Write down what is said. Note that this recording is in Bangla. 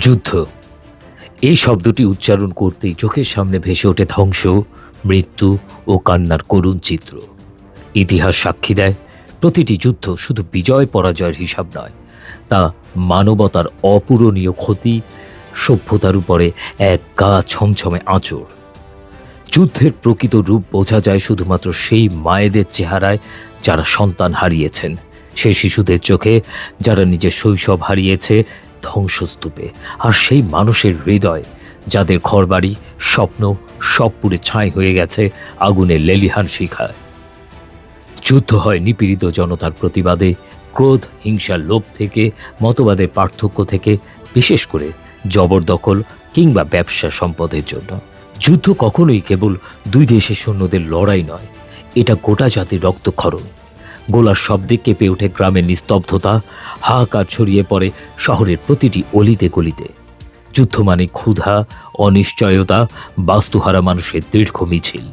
যুদ্ধ এই শব্দটি উচ্চারণ করতেই চোখের সামনে ভেসে ওঠে ধ্বংস, মৃত্যু ও কান্নার করুণ চিত্র। ইতিহাস সাক্ষী দেয়, প্রতিটি যুদ্ধ শুধু বিজয় পরাজয়ের হিসাব নয়, তা মানবতার অপূরণীয় ক্ষতি, সভ্যতার উপরে এক গা ছমছমে আঁচড়। যুদ্ধের প্রকৃত রূপ বোঝা যায় শুধুমাত্র সেই মায়েদের চেহারায় যারা সন্তান হারিয়েছেন, সেই শিশুদের চোখে যারা নিজের শৈশব হারিয়েছে ধ্বংসস্তূপে, আর সেই মানুষের হৃদয় যাদের ঘরবাড়ি, স্বপ্ন সব পুড়ে ছাই হয়ে গেছে আগুনের লেলিহান শিখায়। যুদ্ধ হয় নিপীড়িত জনতার প্রতিবাদে, ক্রোধ, হিংসার লোভ থেকে, মতবাদের পার্থক্য থেকে, বিশেষ করে জবরদখল কিংবা ব্যবসা সম্পদের জন্য। যুদ্ধ কখনোই কেবল দুই দেশের সৈন্যদের লড়াই নয়, এটা গোটা জাতির রক্তক্ষরণ। গোলার শব্দে কেঁপে ওঠে গ্রামের নিস্তব্ধতা, হাহাকার ছড়িয়ে পড়ে শহরের প্রতিটি অলিতে গলিতে। যুদ্ধ মানে ক্ষুধা, অনিশ্চয়তা, বাস্তুহারা মানুষের দীর্ঘ মিছিল।